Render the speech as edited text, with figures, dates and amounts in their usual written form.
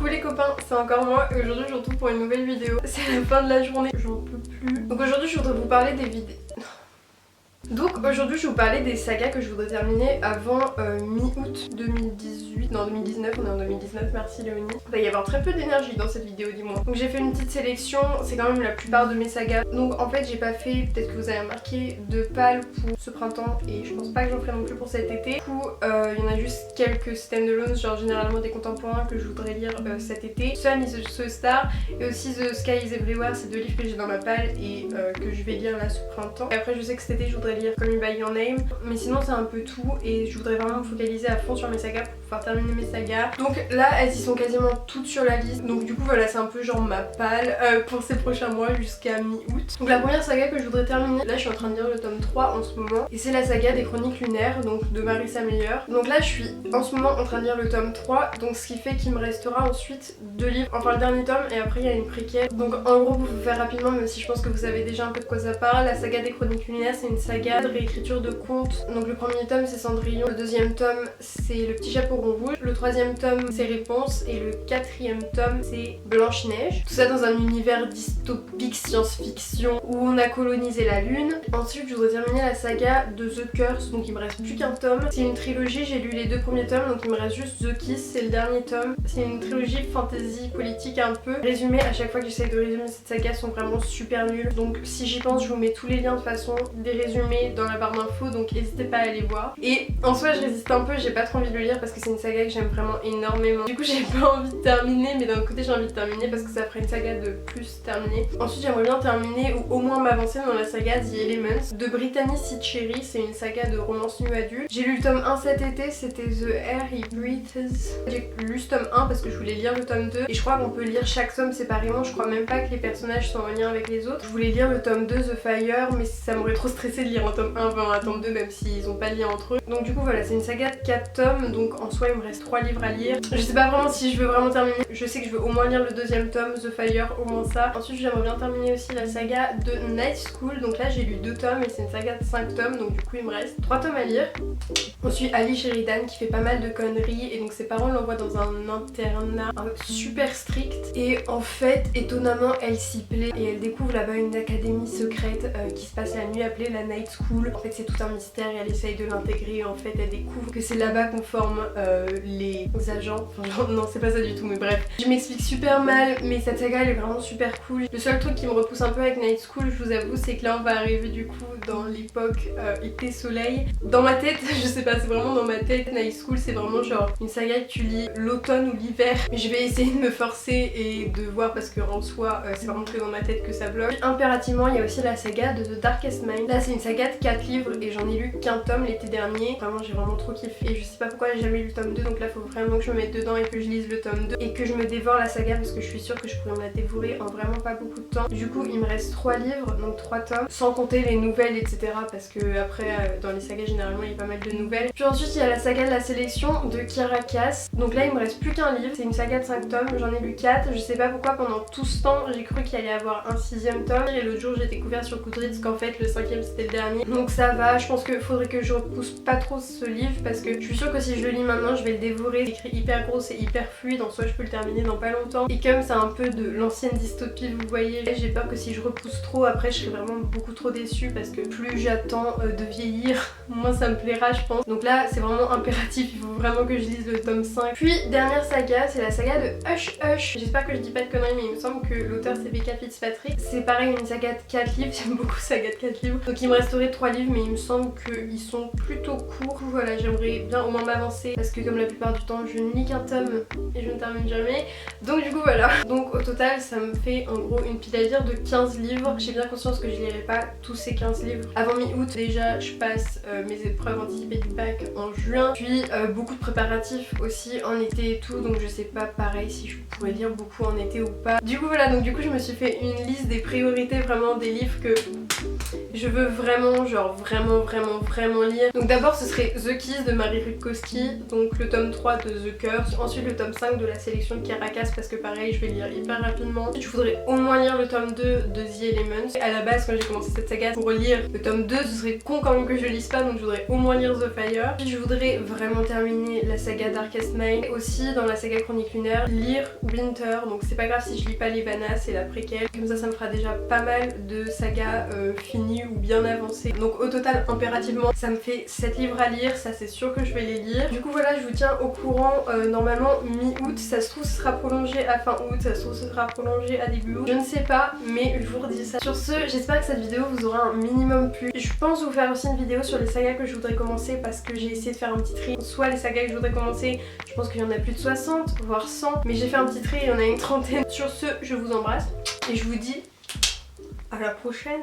Coucou les copains, c'est encore moi et aujourd'hui je vous retrouve pour une nouvelle vidéo. C'est la fin de la journée, j'en peux plus. Donc aujourd'hui je voudrais vous parler des vidéos. Donc aujourd'hui je vais vous parler des sagas que je voudrais terminer avant mi-août 2018. Non 2019, on est en 2019, merci Léonie. Il va y avoir très peu d'énergie dans cette vidéo dis-moi. Donc j'ai fait une petite sélection, c'est quand même la plupart de mes sagas. Donc en fait j'ai pas fait, peut-être que vous avez remarqué, de pales pour ce printemps et je pense pas que j'en ferai non plus pour cet été. Du coup il y en a juste quelques stand-alone, genre généralement des contemporains que je voudrais lire cet été. Sun is a Star et aussi The Sky is Everywhere, c'est deux livres que j'ai dans ma palle et que je vais lire là ce printemps. Et après je sais que cet été je voudrais lire Call Me By Your Name, mais sinon c'est un peu tout et je voudrais vraiment me focaliser à fond sur mes sagas pour pouvoir terminer mes sagas. Donc là elles y sont quasiment toutes sur la liste, donc du coup voilà c'est un peu genre ma palle pour ces prochains mois jusqu'à mi-août. Donc la première saga que je voudrais terminer, là je suis en train de lire le tome 3 en ce moment et c'est la saga des Chroniques Lunaires, donc de Marissa Meyer. Donc là je suis en ce moment en train de lire le tome 3, donc ce qui fait qu'il me restera ensuite 2 livres, enfin le dernier tome et après il y a une préquelle. Donc en gros pour vous faire rapidement, même si je pense que vous savez déjà un peu de quoi ça parle, la saga des Chroniques Lunaires c'est une saga de réécriture de contes. Donc le premier tome c'est Cendrillon, le deuxième tome c'est Le Petit Chaperon Rouge, le troisième tome c'est Réponse et le quatrième tome c'est Blanche-Neige. Tout ça dans un univers dystopique science-fiction où on a colonisé la lune. Ensuite je voudrais terminer la saga de The Curse, donc il me reste plus qu'un tome. C'est une trilogie, j'ai lu les 2 premiers tomes donc il me reste juste The Kiss, c'est le dernier tome. C'est une trilogie fantasy politique un peu. Résumé, à chaque fois que j'essaie de résumer cette saga sont vraiment super nuls. Donc si j'y pense je vous mets tous les liens de toute façon, des résumés dans la barre d'infos, donc n'hésitez pas à aller voir. Et en soi je résiste un peu, j'ai pas trop envie de le lire parce que c'est une saga que j'aime vraiment énormément. Du coup j'ai pas envie de terminer, mais d'un autre côté j'ai envie de terminer parce que ça ferait une saga de plus terminée. Ensuite j'aimerais bien terminer ou au moins m'avancer dans la saga The Elements de Brittany C. Cherry, c'est une saga de romance nu adulte. J'ai lu le tome 1 cet été, c'était The Air He Breathes. J'ai lu ce tome 1 parce que je voulais lire le tome 2 et je crois qu'on peut lire chaque tome séparément, je crois même pas que les personnages sont en lien avec les autres. Je voulais lire le tome 2 The Fire mais ça m'aurait trop stressé de lire un tome 1 avant un tome 2 même s'ils ont pas de lien entre eux. Donc du coup voilà, c'est une saga de 4 tomes, donc en soi il me reste 3 livres à lire. Je sais pas vraiment si je veux vraiment terminer, je sais que je veux au moins lire le deuxième tome, The Fire, au moins ça. Ensuite j'aimerais bien terminer aussi la saga de Night School, donc là j'ai lu 2 tomes et c'est une saga de 5 tomes, donc du coup il me reste 3 tomes à lire. Ensuite Ali Sheridan qui fait pas mal de conneries et donc ses parents l'envoient dans un internat super strict et en fait étonnamment elle s'y plaît et elle découvre là-bas une académie secrète qui se passe la nuit appelée la Night School. En fait c'est tout un mystère et elle essaye de l'intégrer et en fait elle découvre que c'est là-bas qu'on forme les agents. Enfin genre, non c'est pas ça du tout mais bref. Je m'explique super mal mais cette saga elle est vraiment super cool. Le seul truc qui me repousse un peu avec Night School je vous avoue c'est que là on va arriver du coup dans l'époque été soleil. Dans ma tête je sais pas, c'est vraiment dans ma tête Night School c'est vraiment genre une saga que tu lis l'automne ou l'hiver. Mais je vais essayer de me forcer et de voir parce que en soi c'est vraiment que dans ma tête que ça bloque. Impérativement il y a aussi la saga de The Darkest Mind. Là c'est une saga de 4 livres et j'en ai lu qu'un tome l'été dernier. Vraiment j'ai vraiment trop kiffé et je sais pas pourquoi j'ai jamais lu le tome 2 donc là faut vraiment que je me mette dedans et que je lise le tome 2 et que je me dévore la saga parce que je suis sûre que je pourrais me la dévorer en vraiment pas beaucoup de temps. Du coup il me reste 3 livres donc 3 tomes sans compter les nouvelles etc parce que après dans les sagas généralement il y a pas mal de nouvelles. Puis ensuite il y a la saga de la sélection de Kiera Cass. Donc là il me reste plus qu'un livre, c'est une saga de 5 tomes, j'en ai lu 4. Je sais pas pourquoi pendant tout ce temps j'ai cru qu'il allait y avoir un 6ème tome et l'autre jour j'ai découvert sur Goodreads qu'en fait le 5ème c'était le dernier. Donc ça va, je pense qu'il faudrait que je repousse pas trop ce livre parce que je suis sûre que si je le lis maintenant je vais le dévorer. C'est écrit hyper gros, c'est hyper fluide, en soi je peux le terminer dans pas longtemps. Et comme c'est un peu de l'ancienne dystopie vous voyez, j'ai peur que si je repousse trop après je serai vraiment beaucoup trop déçue parce que plus j'attends de vieillir moins ça me plaira je pense. Donc là c'est vraiment impératif, il faut vraiment que je lise le tome 5. Puis dernière saga, c'est la saga de Hush Hush. J'espère que je dis pas de conneries mais il me semble que l'auteur c'est Becca Fitzpatrick. C'est pareil une saga de 4 livres, j'aime beaucoup saga de 4 livres. Donc il me resterait 3 livres mais il me semble qu'ils sont plutôt courts. Voilà j'aimerais bien au moins m'avancer parce que comme la plupart du temps je ne lis qu'un tome et je ne termine jamais. Donc du coup voilà. Donc au total ça me fait en gros une pile à lire de 15 livres. J'ai bien conscience que je lirai pas tous ces 15 livres avant mi-août. Déjà je passe mes épreuves anticipées du bac en juin. Puis beaucoup de préparatifs aussi en été et tout. Donc je sais pas pareil si je pourrais lire beaucoup en été ou pas. Du coup voilà, donc du coup je me suis fait une liste des priorités vraiment des livres que Je veux vraiment, genre vraiment lire. Donc d'abord ce serait The Kiss de Marie Rutkowski, donc le tome 3 de The Curse, ensuite le tome 5 de la sélection de Caracas parce que pareil je vais lire hyper rapidement. Je voudrais au moins lire le tome 2 de The Elements. À la base quand j'ai commencé cette saga pour lire le tome 2 ce serait con quand même que je lise pas, donc je voudrais au moins lire The Fire. Puis je voudrais vraiment terminer la saga Darkest Mind. Aussi dans la saga Chronique Lunaire, lire Winter, donc c'est pas grave si je lis pas Levana, c'est la préquelle. Comme ça me fera déjà pas mal de sagas finies ou bien avancées. Donc au total impérativement ça me fait 7 livres à lire, ça c'est sûr que je vais les lire. Du coup voilà, je vous tiens au courant normalement mi-août, ça se trouve ce sera prolongé à fin août, ça se trouve ce sera prolongé à début août, je ne sais pas, mais je vous redis ça. Sur ce, j'espère que cette vidéo vous aura un minimum plu. Je pense vous faire aussi une vidéo sur les sagas que je voudrais commencer parce que j'ai essayé de faire un petit tri. Soit les sagas que je voudrais commencer, je pense qu'il y en a plus de 60 voire 100, mais j'ai fait un petit tri, il y en a une trentaine. Sur ce, je vous embrasse et je vous dis à la prochaine.